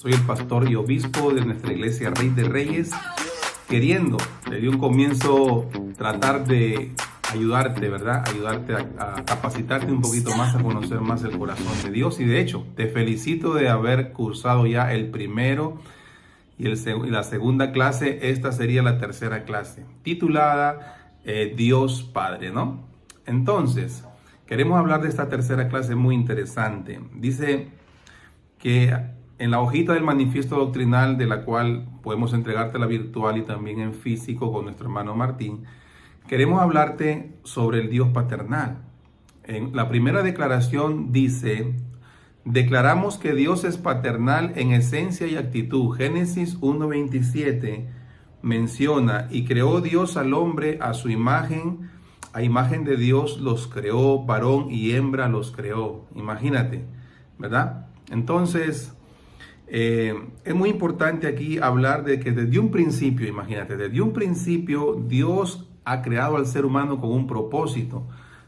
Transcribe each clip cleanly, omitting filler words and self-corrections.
Soy el pastor y obispo de nuestra iglesia Rey de Reyes, queriendo desde un comienzo tratar de ayudarte, ¿verdad? Ayudarte a capacitarte un poquito más, a conocer más el corazón de Dios. Y de hecho, te felicito de haber cursado ya el primero y la segunda clase. Esta sería la tercera clase, titulada Dios Padre, ¿no? Entonces, queremos hablar de esta tercera clase muy interesante. Dice que en la hojita del manifiesto doctrinal, de la cual podemos entregarte la virtual y también en físico con nuestro hermano Martín, queremos hablarte sobre el Dios paternal. En la primera declaración dice: declaramos que Dios es paternal en esencia y actitud. Génesis 1:27 menciona: y creó Dios al hombre a su imagen, a imagen de Dios los creó, varón y hembra los creó. Imagínate, ¿verdad? Entonces, es muy importante aquí hablar de que desde un principio, imagínate, desde un principio Dios ha creado al ser humano con un propósito.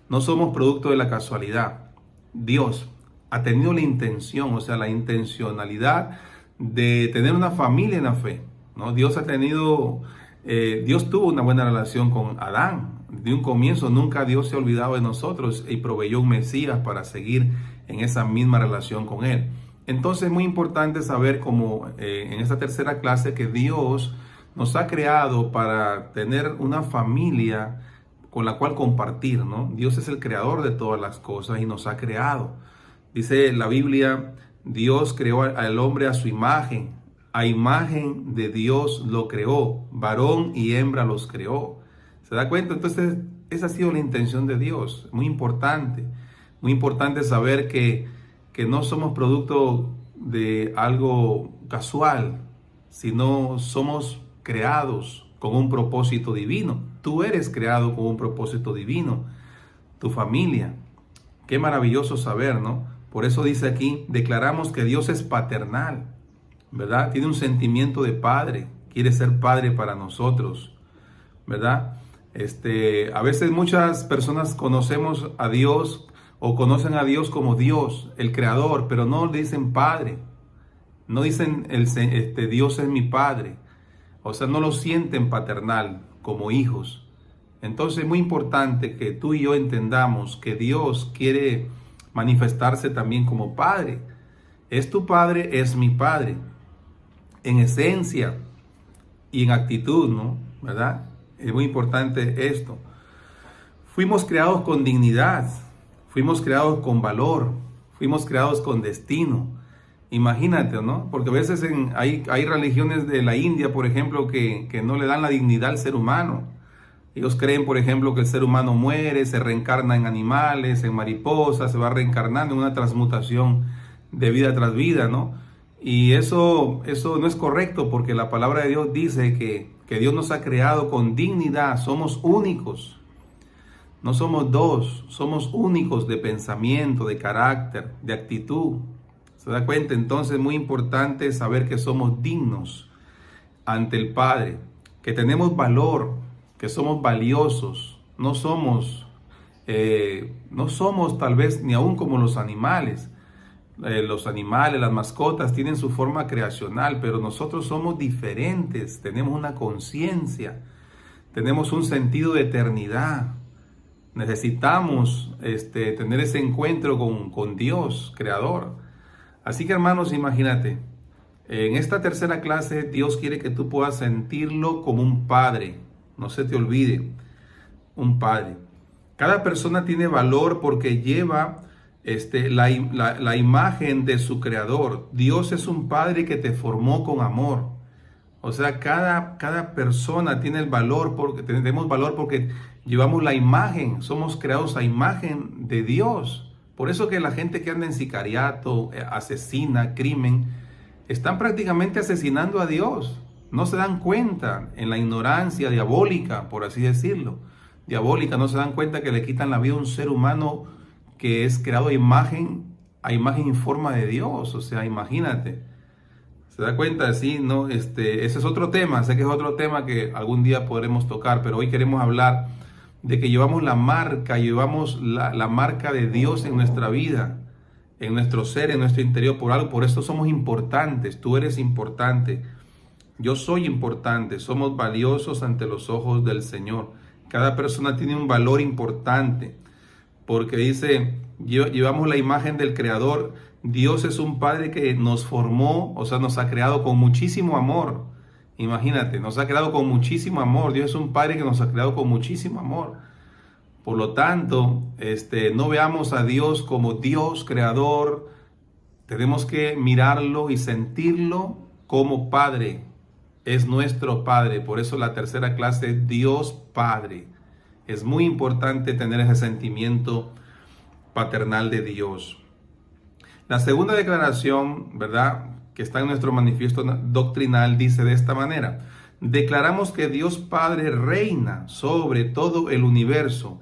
No somos producto de la casualidad. Dios ha tenido la intención, o sea, la intencionalidad de tener una familia en la fe, ¿no? Dios tuvo una buena relación con Adán. De un comienzo nunca Dios se ha olvidado de nosotros y proveyó un Mesías para seguir en esa misma relación con Él. Entonces es muy importante saber, como en esta tercera clase, que Dios nos ha creado para tener una familia con la cual compartir, ¿no? Dios es el creador de todas las cosas y nos ha creado. Dice la Biblia: Dios creó al hombre a su imagen, a imagen de Dios lo creó, varón y hembra los creó. ¿Se da cuenta? Entonces esa ha sido la intención de Dios. Muy importante saber que no somos producto de algo casual, sino somos creados con un propósito divino. Tú eres creado con un propósito divino, tu familia. Qué maravilloso saber, ¿no? Por eso dice aquí: declaramos que Dios es paternal, ¿verdad? Tiene un sentimiento de padre, quiere ser padre para nosotros, ¿verdad? A veces muchas personas conocemos a Dios o conocen a Dios como Dios, el creador, pero no le dicen padre, no dicen Dios es mi padre, o sea, no lo sienten paternal como hijos. Entonces es muy importante que tú y yo entendamos que Dios quiere manifestarse también como padre. Es tu padre, es mi padre, en esencia y en actitud, ¿no? ¿Verdad? Es muy importante esto. Fuimos creados con dignidad. Fuimos creados con valor, fuimos creados con destino. Imagínate, ¿no? Porque a veces hay religiones de la India, por ejemplo, que no le dan la dignidad al ser humano. Ellos creen, por ejemplo, que el ser humano muere, se reencarna en animales, en mariposas, se va reencarnando en una transmutación de vida tras vida, ¿no? Y eso no es correcto, porque la palabra de Dios dice que Dios nos ha creado con dignidad. Somos únicos. No somos dos, somos únicos de pensamiento, de carácter, de actitud. ¿Se da cuenta? Entonces es muy importante saber que somos dignos ante el Padre, que tenemos valor, que somos valiosos. No somos tal vez ni aún como los animales. Los animales, las mascotas tienen su forma creacional, pero nosotros somos diferentes, tenemos una conciencia, tenemos un sentido de eternidad. Necesitamos tener ese encuentro con Dios, creador. Así que, hermanos, imagínate, en esta tercera clase Dios quiere que tú puedas sentirlo como un padre. No se te olvide, un padre. Cada persona tiene valor porque lleva la imagen de su creador. Dios es un padre que te formó con amor. O sea, cada persona tiene el valor, porque tenemos valor porque llevamos la imagen, somos creados a imagen de Dios. Por eso que la gente que anda en sicariato, asesina, crimen, están prácticamente asesinando a Dios. No se dan cuenta, en la ignorancia diabólica, por así decirlo. Diabólica, no se dan cuenta que le quitan la vida a un ser humano que es creado a imagen y forma de Dios. O sea, imagínate. ¿Se da cuenta? Sí, ¿no? Ese es otro tema, sé que es otro tema que algún día podremos tocar, pero hoy queremos hablar de que llevamos la marca de Dios en nuestra vida. en nuestro ser, en nuestro interior, por algo. Por eso somos importantes. Tú eres importante. Yo soy importante. Somos valiosos ante los ojos del Señor. Cada persona tiene un valor importante. Porque dice, llevamos la imagen del Creador. Dios es un Padre que nos formó, o sea, nos ha creado con muchísimo amor. Imagínate, nos ha creado con muchísimo amor. Dios es un Padre que nos ha creado con muchísimo amor. Por lo tanto, no veamos a Dios como Dios creador. Tenemos que mirarlo y sentirlo como Padre. Es nuestro Padre. Por eso la tercera clase es Dios Padre. Es muy importante tener ese sentimiento paternal de Dios. La segunda declaración, ¿verdad?, que está en nuestro manifiesto doctrinal, dice de esta manera: declaramos que Dios Padre reina sobre todo el universo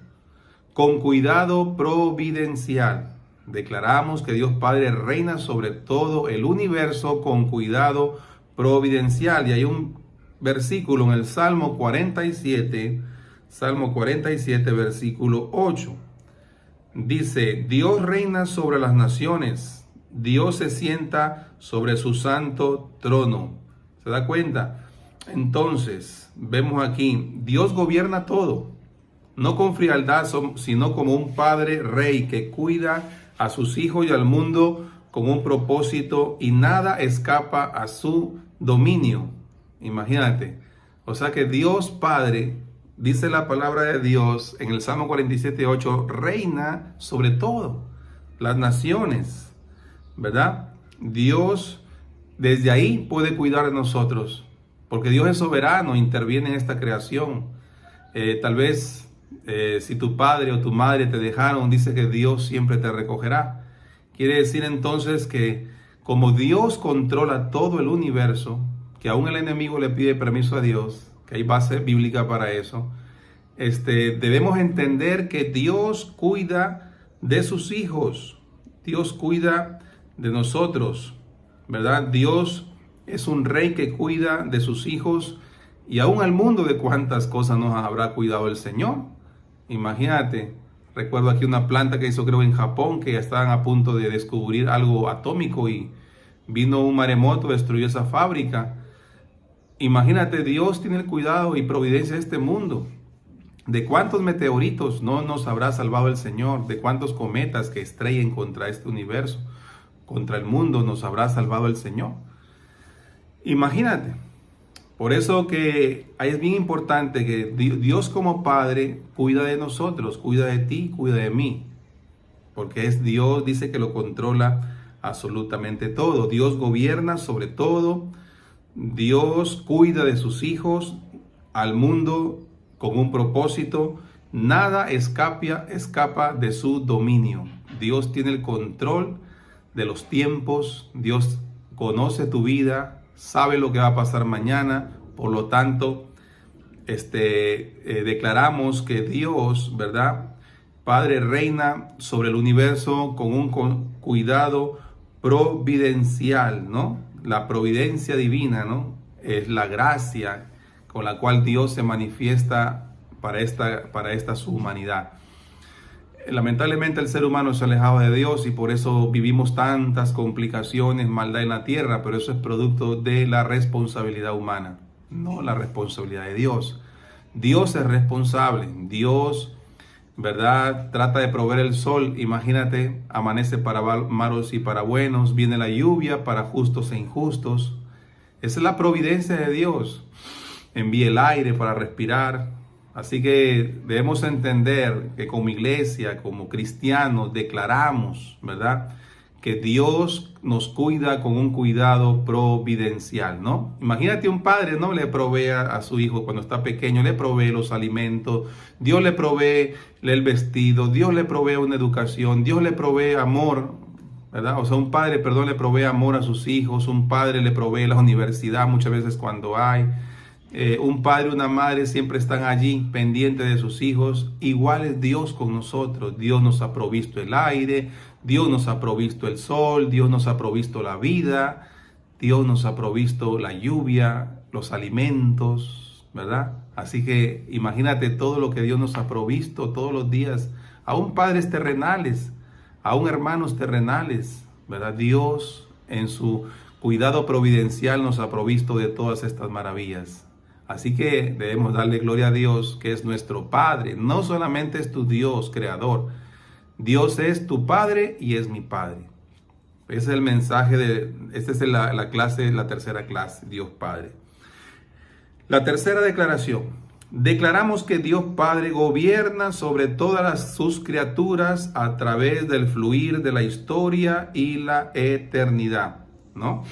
con cuidado providencial. Declaramos que Dios Padre reina sobre todo el universo con cuidado providencial. Y hay un versículo en el Salmo 47, versículo 8. Dice, Dios reina sobre las naciones, Dios se sienta sobre su santo trono. ¿Se da cuenta? Entonces, vemos aquí, Dios gobierna todo, no con frialdad, sino como un padre rey que cuida a sus hijos y al mundo con un propósito, y nada escapa a su dominio. Imagínate. O sea que Dios Padre, dice la palabra de Dios en el Salmo 47:8, reina sobre todo las naciones, ¿verdad? Dios desde ahí puede cuidar de nosotros, porque Dios es soberano, interviene en esta creación. Tal vez si tu padre o tu madre te dejaron, dice que Dios siempre te recogerá. Quiere decir entonces que como Dios controla todo el universo, que aún el enemigo le pide permiso a Dios, que hay base bíblica para eso, debemos entender que Dios cuida de sus hijos, Dios cuida de nosotros, ¿verdad? Dios es un rey que cuida de sus hijos, y aún al mundo de cuántas cosas nos habrá cuidado el Señor. Imagínate, recuerdo aquí una planta que hizo creo en Japón, que ya estaban a punto de descubrir algo atómico y vino un maremoto, destruyó esa fábrica. Imagínate, Dios tiene el cuidado y providencia de este mundo. ¿De cuántos meteoritos no nos habrá salvado el Señor? ¿De cuántos cometas que estrellen contra este universo, contra el mundo, nos habrá salvado el Señor? Imagínate. Por eso que es bien importante que Dios como Padre cuida de nosotros, cuida de ti, cuida de mí. Porque es Dios, dice que lo controla absolutamente todo. Dios gobierna sobre todo. Dios cuida de sus hijos, al mundo con un propósito. Nada escapa de su dominio. Dios tiene el control de los tiempos. Dios conoce tu vida, sabe lo que va a pasar mañana. Por lo tanto, declaramos que Dios, ¿verdad?, Padre reina sobre el universo con un cuidado providencial, ¿no? La providencia divina, ¿no?, es la gracia con la cual Dios se manifiesta para esta su humanidad. Lamentablemente el ser humano se ha alejado de Dios y por eso vivimos tantas complicaciones, maldad en la tierra, pero eso es producto de la responsabilidad humana, no la responsabilidad de Dios. Dios es responsable, Dios, ¿verdad?, trata de proveer el sol. Imagínate, amanece para malos y para buenos, viene la lluvia para justos e injustos. Esa es la providencia de Dios. Envía el aire para respirar. Así que debemos entender que como iglesia, como cristianos, declaramos, ¿verdad?, que Dios nos cuida con un cuidado providencial, ¿no? Imagínate un padre, ¿no?, le provee a su hijo cuando está pequeño, le provee los alimentos, Dios le provee el vestido, Dios le provee una educación, Dios le provee amor, ¿verdad? O sea, un padre, perdón, le provee amor a sus hijos, un padre le provee la universidad muchas veces cuando hay. Un padre, una madre siempre están allí pendientes de sus hijos. Igual es Dios con nosotros. Dios nos ha provisto el aire, Dios nos ha provisto el sol, Dios nos ha provisto la vida, Dios nos ha provisto la lluvia, los alimentos, ¿verdad? Así que imagínate todo lo que Dios nos ha provisto todos los días, aún padres terrenales, aún hermanos terrenales, ¿verdad? Dios en su cuidado providencial nos ha provisto de todas estas maravillas. Así que debemos darle gloria a Dios, que es nuestro Padre. No solamente es tu Dios creador, Dios es tu Padre y es mi Padre. Ese es el mensaje esta es la tercera clase, Dios Padre. La tercera declaración. Declaramos que Dios Padre gobierna sobre todas sus criaturas a través del fluir de la historia y la eternidad, ¿no?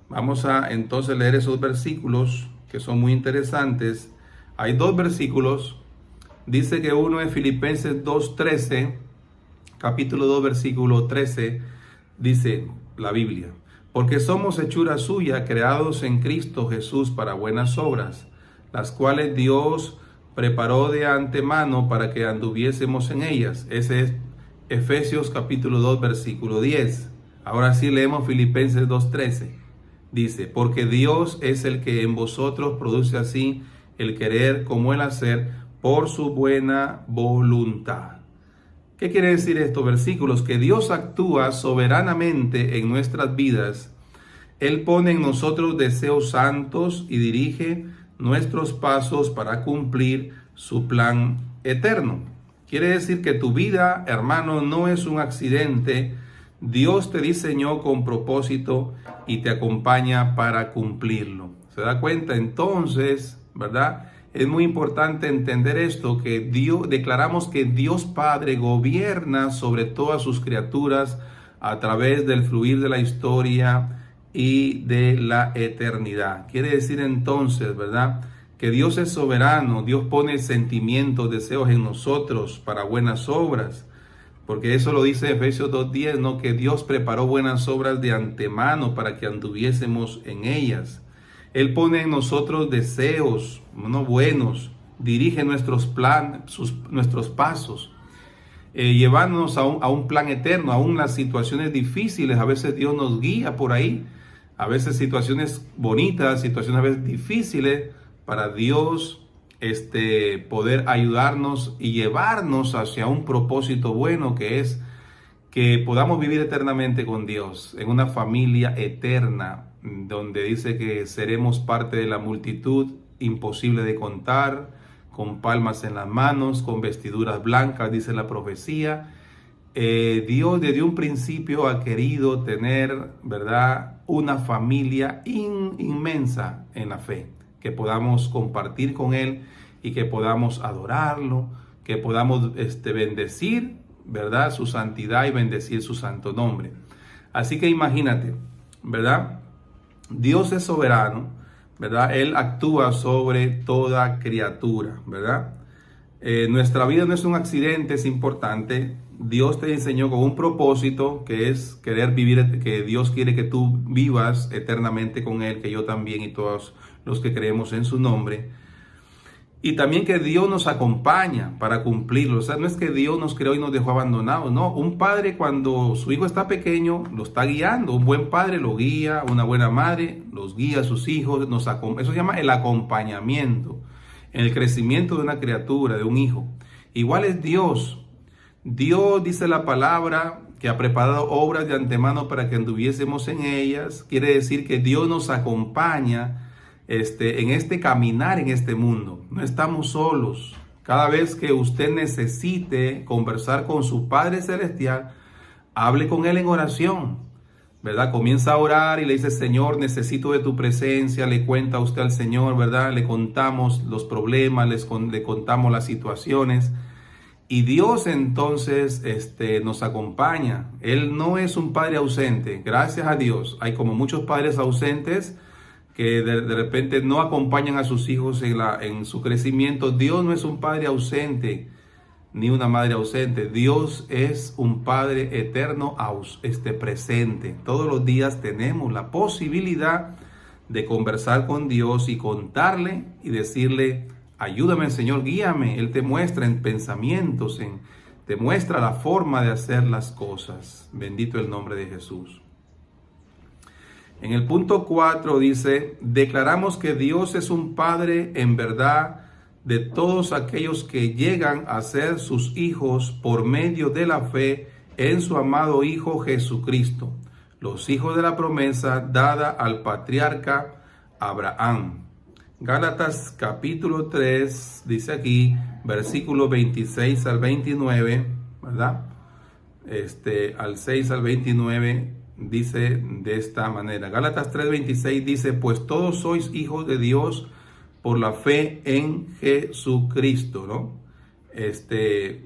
Vamos a entonces leer esos versículos que son muy interesantes. Hay dos versículos. Dice que uno es Filipenses 2:13, capítulo 2, versículo 13, dice la Biblia: porque somos hechura suya, creados en Cristo Jesús para buenas obras, las cuales Dios preparó de antemano para que anduviésemos en ellas. Ese es Efesios capítulo 2, versículo 10. Ahora sí leemos Filipenses 2:13. Dice: porque Dios es el que en vosotros produce así el querer como el hacer por su buena voluntad. ¿Qué quiere decir estos versículos? Que Dios actúa soberanamente en nuestras vidas. Él pone en nosotros deseos santos y dirige nuestros pasos para cumplir su plan eterno. Quiere decir que tu vida, hermano, no es un accidente. Dios te diseñó con propósito y te acompaña para cumplirlo. ¿Se da cuenta? Entonces, ¿verdad? Es muy importante entender esto, que declaramos que Dios Padre gobierna sobre todas sus criaturas a través del fluir de la historia y de la eternidad. Quiere decir entonces, ¿verdad?, que Dios es soberano. Dios pone sentimientos, deseos en nosotros para buenas obras, porque eso lo dice Efesios 2:10, ¿no?, que Dios preparó buenas obras de antemano para que anduviésemos en ellas. Él pone en nosotros deseos, ¿no?, buenos, dirige nuestros planes, nuestros pasos, llevándonos a un plan eterno. Aún las situaciones difíciles, a veces Dios nos guía por ahí, a veces situaciones bonitas, situaciones a veces difíciles, para Dios poder ayudarnos y llevarnos hacia un propósito bueno, que es que podamos vivir eternamente con Dios, en una familia eterna, donde dice que seremos parte de la multitud imposible de contar, con palmas en las manos, con vestiduras blancas, dice la profecía. Dios desde un principio ha querido tener, ¿verdad?, una familia inmensa en la fe, que podamos compartir con Él y que podamos adorarlo, que podamos bendecir, ¿verdad?, su santidad y bendecir su santo nombre. Así que imagínate, ¿verdad? Dios es soberano, ¿verdad? Él actúa sobre toda criatura, ¿verdad? Nuestra vida no es un accidente, es importante. Dios te enseñó con un propósito, que es querer vivir, que Dios quiere que tú vivas eternamente con Él, que yo también y todos los que creemos en su nombre. Y también que Dios nos acompaña para cumplirlo. O sea, no es que Dios nos creó y nos dejó abandonados. No, un padre cuando su hijo está pequeño lo está guiando. Un buen padre lo guía, una buena madre los guía a sus hijos. Eso se llama el acompañamiento en el crecimiento de una criatura, de un hijo. Igual es Dios. Dios, dice la palabra, que ha preparado obras de antemano para que anduviésemos en ellas. Quiere decir que Dios nos acompaña en este caminar en este mundo. No estamos solos. Cada vez que usted necesite conversar con su Padre Celestial, hable con Él en oración, ¿verdad? Comienza a orar y le dice: Señor, necesito de tu presencia. Le cuenta usted al Señor, ¿verdad? Le contamos los problemas, le contamos las situaciones. Y Dios entonces nos acompaña. Él no es un padre ausente. Gracias a Dios. Hay como muchos padres ausentes que de repente no acompañan a sus hijos en su crecimiento. Dios no es un padre ausente, ni una madre ausente. Dios es un Padre eterno, presente. Todos los días tenemos la posibilidad de conversar con Dios y contarle y decirle: ayúdame, Señor, guíame. Él te muestra en pensamientos, te muestra la forma de hacer las cosas. Bendito el nombre de Jesús. En el punto 4 dice: declaramos que Dios es un Padre en verdad de todos aquellos que llegan a ser sus hijos por medio de la fe en su amado Hijo Jesucristo, los hijos de la promesa dada al patriarca Abraham. Gálatas capítulo 3, dice aquí, versículos 26 al 29, ¿verdad? Al 6 al 29 dice de esta manera. Gálatas 3:26 dice, pues todos sois hijos de Dios por la fe en Jesucristo, ¿no?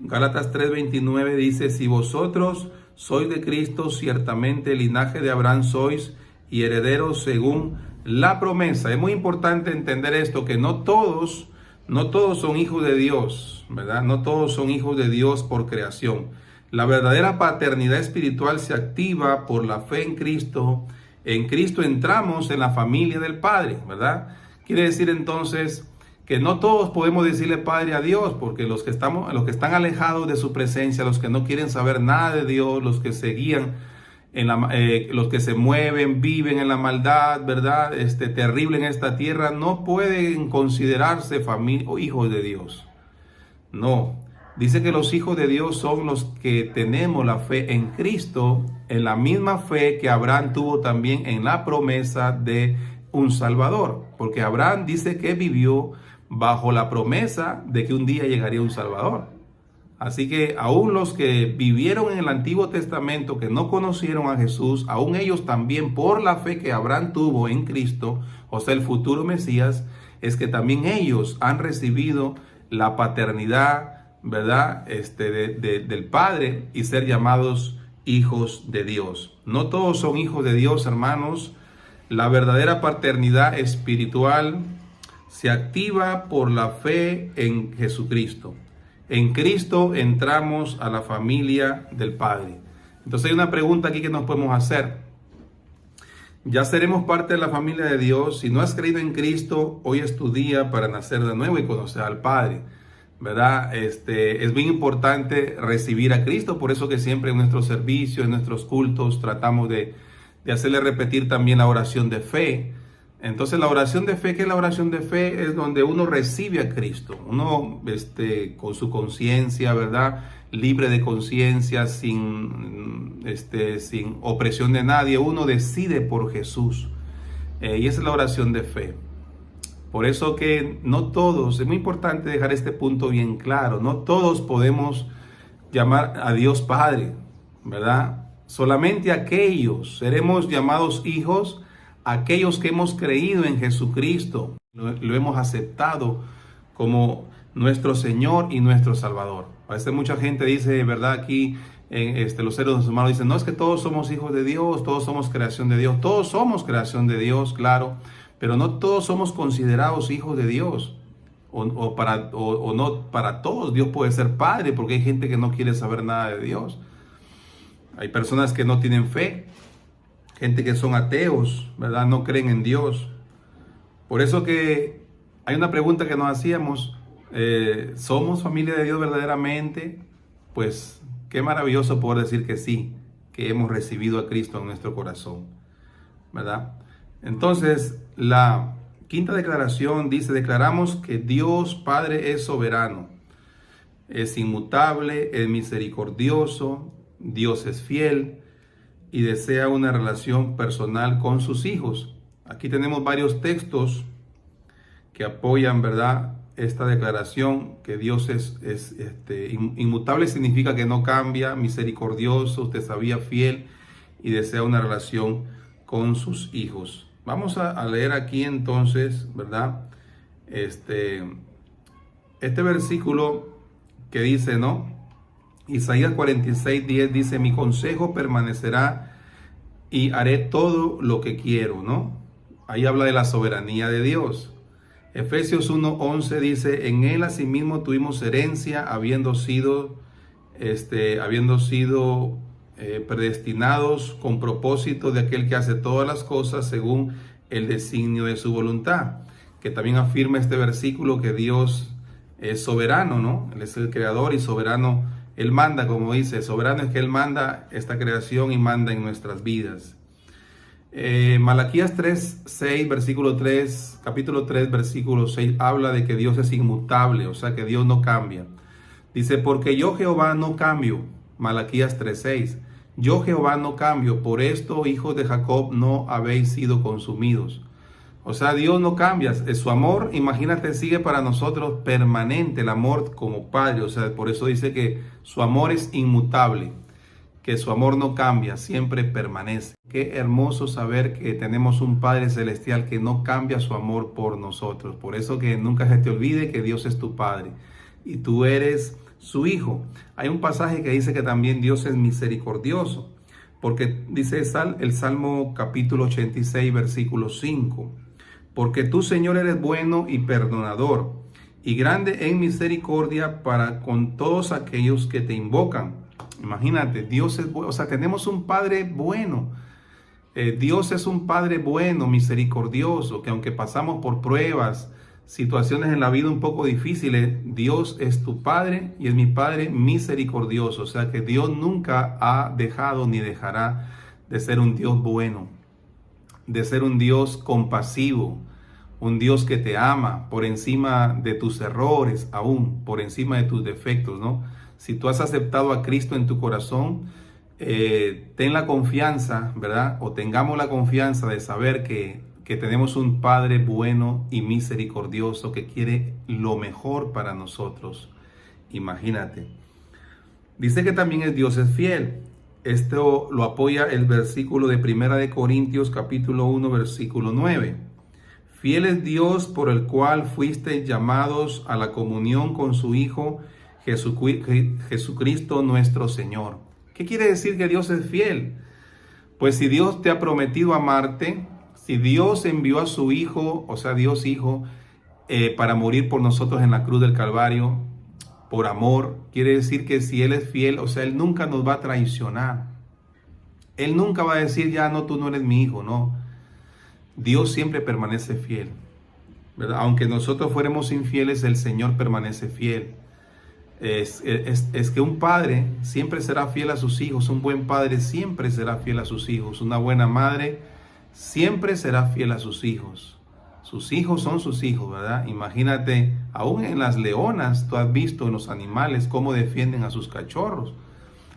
Gálatas 3:29 dice, si vosotros sois de Cristo, ciertamente linaje de Abraham sois y herederos según la promesa. Es muy importante entender esto, que no todos son hijos de Dios, ¿verdad? No todos son hijos de Dios por creación. La verdadera paternidad espiritual se activa por la fe en Cristo. En Cristo entramos en la familia del Padre, ¿verdad? Quiere decir entonces que no todos podemos decirle Padre a Dios, porque los que están alejados de su presencia, los que no quieren saber nada de Dios, los que se guían, los que se mueven, viven en la maldad, ¿verdad? Terrible en esta tierra, no pueden considerarse familia o hijos de Dios. No. Dice que los hijos de Dios son los que tenemos la fe en Cristo, en la misma fe que Abraham tuvo también en la promesa de un Salvador. Porque Abraham dice que vivió bajo la promesa de que un día llegaría un Salvador. Así que aún los que vivieron en el Antiguo Testamento, que no conocieron a Jesús, aún ellos también por la fe que Abraham tuvo en Cristo, o sea, el futuro Mesías, es que también ellos han recibido la paternidad, ¿verdad? Del Padre y ser llamados hijos de Dios. No todos son hijos de Dios, hermanos. La verdadera paternidad espiritual se activa por la fe en Jesucristo. En Cristo entramos a la familia del Padre. Entonces hay una pregunta aquí que nos podemos hacer. Ya seremos parte de la familia de Dios. Si no has creído en Cristo, hoy es tu día para nacer de nuevo y conocer al Padre, ¿verdad? Es bien importante recibir a Cristo, por eso que siempre en nuestros servicios, en nuestros cultos, tratamos de hacerle repetir también la oración de fe. Entonces la oración de fe, ¿qué es la oración de fe? Es donde uno recibe a Cristo, uno con su conciencia, ¿verdad? Libre de conciencia, sin opresión de nadie, uno decide por Jesús. Y esa es la oración de fe. Por eso que no todos, es muy importante dejar este punto bien claro, no todos podemos llamar a Dios Padre, ¿verdad? Solamente aquellos seremos llamados hijos, aquellos que hemos creído en Jesucristo, lo hemos aceptado como nuestro Señor y nuestro Salvador. A veces mucha gente dice, ¿verdad? Aquí los seres humanos dicen, no, es que todos somos hijos de Dios, todos somos creación de Dios, todos somos creación de Dios, claro. Pero no todos somos considerados hijos de Dios, o no para todos Dios puede ser padre, porque hay gente que no quiere saber nada de Dios. Hay personas que no tienen fe, gente que son ateos, ¿verdad? No creen en Dios. Por eso que hay una pregunta que nos hacíamos, ¿somos familia de Dios verdaderamente? Pues qué maravilloso poder decir que sí, que hemos recibido a Cristo en nuestro corazón, ¿verdad? Entonces, la quinta declaración dice, declaramos que Dios Padre es soberano, es inmutable, es misericordioso, Dios es fiel y desea una relación personal con sus hijos. Aquí tenemos varios textos que apoyan, ¿verdad?, esta declaración, que Dios es inmutable significa que no cambia, misericordioso, usted sabía, fiel y desea una relación con sus hijos. Vamos a leer aquí entonces, ¿verdad? Este versículo que dice, ¿no? Isaías 46:10 dice, mi consejo permanecerá y haré todo lo que quiero, ¿no? Ahí habla de la soberanía de Dios. Efesios 1:11 dice, en él asimismo tuvimos herencia, habiendo sido predestinados con propósito de aquel que hace todas las cosas según el designio de su voluntad. Que también afirma este versículo que Dios es soberano, ¿no? Él es el creador y soberano, Él manda, como dice, soberano es que Él manda esta creación y manda en nuestras vidas. Malaquías 3:6, versículo 3, capítulo 3, versículo 6, habla de que Dios es inmutable, o sea que Dios no cambia. Dice, porque yo Jehová no cambio, Malaquías 3:6. Yo Jehová no cambio, por esto, hijos de Jacob, no habéis sido consumidos. O sea, Dios no cambia. Su amor, imagínate, sigue para nosotros permanente, el amor como Padre. O sea, por eso dice que su amor es inmutable, que su amor no cambia, siempre permanece. Qué hermoso saber que tenemos un Padre Celestial que no cambia su amor por nosotros. Por eso que nunca se te olvide que Dios es tu Padre y tú eres su hijo. Hay un pasaje que dice que también Dios es misericordioso, porque dice el Salmo capítulo 86, versículo 5. Porque tú, Señor, eres bueno y perdonador, y grande en misericordia para con todos aquellos que te invocan. Imagínate, Dios es bueno, o sea, tenemos un Padre bueno. Dios es un Padre bueno, misericordioso, que aunque pasamos por pruebas, situaciones en la vida un poco difíciles, Dios es tu Padre y es mi Padre misericordioso. O sea que Dios nunca ha dejado ni dejará de ser un Dios bueno, de ser un Dios compasivo, un Dios que te ama por encima de tus errores, aún por encima de tus defectos, ¿no? Si tú has aceptado a Cristo en tu corazón, ten la confianza, ¿verdad? O tengamos la confianza de saber que tenemos un Padre bueno y misericordioso que quiere lo mejor para nosotros. Imagínate. Dice que también Dios es fiel. Esto lo apoya el versículo de 1 Corintios capítulo 1, versículo 9. Fiel es Dios por el cual fuisteis llamados a la comunión con su Hijo Jesucristo nuestro Señor. ¿Qué quiere decir que Dios es fiel? Pues si Dios te ha prometido amarte, si Dios envió a su Hijo, o sea, Dios Hijo, para morir por nosotros en la cruz del Calvario, por amor, quiere decir que si Él es fiel, o sea, Él nunca nos va a traicionar. Él nunca va a decir, ya no, tú no eres mi hijo, no. Dios siempre permanece fiel, ¿verdad? Aunque nosotros fuéramos infieles, el Señor permanece fiel. Es que un padre siempre será fiel a sus hijos, un buen padre siempre será fiel a sus hijos, una buena madre siempre será fiel a sus hijos. Sus hijos son sus hijos, ¿verdad? Imagínate, aún en las leonas, tú has visto en los animales cómo defienden a sus cachorros,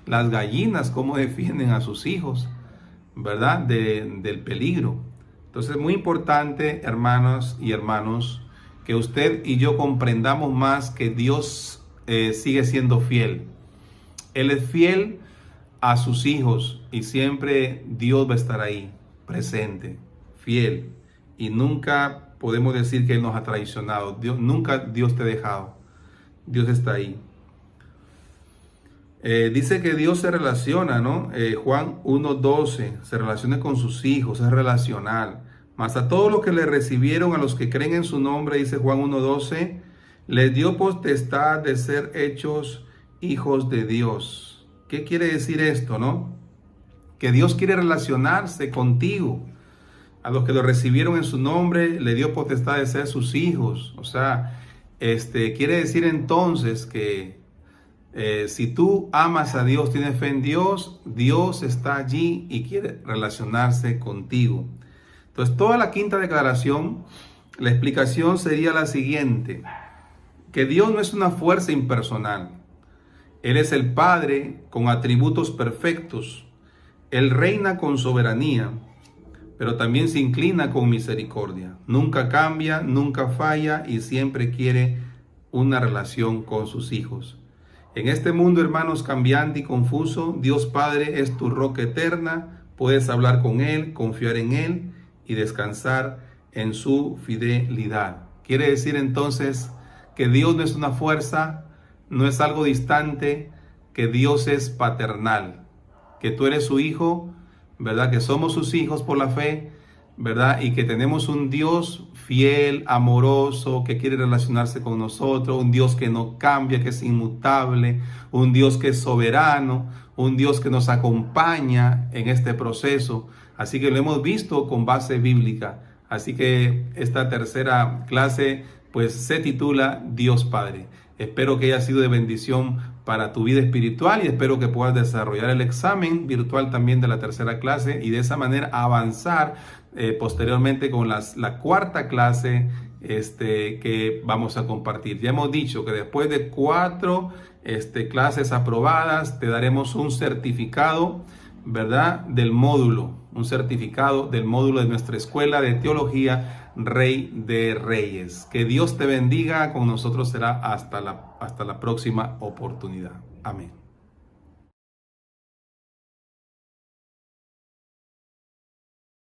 las gallinas cómo defienden a sus hijos, ¿verdad? Del peligro. Entonces es muy importante, hermanas y hermanos, que usted y yo comprendamos más que Dios sigue siendo fiel. Él es fiel a sus hijos y siempre Dios va a estar ahí, presente, fiel. Y nunca podemos decir que Él nos ha traicionado. Nunca Dios te ha dejado. Dios está ahí. Dice que Dios se relaciona, ¿no? Juan 1:12, se relaciona con sus hijos, es relacional. Mas a todos los que le recibieron, a los que creen en su nombre, dice Juan 1:12, les dio potestad de ser hechos hijos de Dios. ¿Qué quiere decir esto, no? Que Dios quiere relacionarse contigo. A los que lo recibieron en su nombre, le dio potestad de ser sus hijos. O sea, quiere decir entonces que si tú amas a Dios, tienes fe en Dios, Dios está allí y quiere relacionarse contigo. Entonces, toda la quinta declaración, la explicación sería la siguiente: que Dios no es una fuerza impersonal. Él es el Padre con atributos perfectos. Él reina con soberanía, pero también se inclina con misericordia. Nunca cambia, nunca falla y siempre quiere una relación con sus hijos. En este mundo, hermanos, cambiante y confuso, Dios Padre es tu roca eterna. Puedes hablar con Él, confiar en Él y descansar en su fidelidad. Quiere decir entonces que Dios no es una fuerza, no es algo distante, que Dios es paternal, que tú eres su hijo, ¿verdad? Que somos sus hijos por la fe, ¿verdad? Y que tenemos un Dios fiel, amoroso, que quiere relacionarse con nosotros, un Dios que no cambia, que es inmutable, un Dios que es soberano, un Dios que nos acompaña en este proceso. Así que lo hemos visto con base bíblica. Así que esta tercera clase pues se titula Dios Padre. Espero que haya sido de bendición para tu vida espiritual y espero que puedas desarrollar el examen virtual también de la tercera clase y de esa manera avanzar posteriormente con la cuarta clase que vamos a compartir. Ya hemos dicho que después de 4 clases aprobadas, te daremos un certificado, ¿verdad? Del módulo, un certificado del módulo de nuestra escuela de teología Rey de Reyes. Que Dios te bendiga. Con nosotros será hasta la próxima oportunidad. Amén.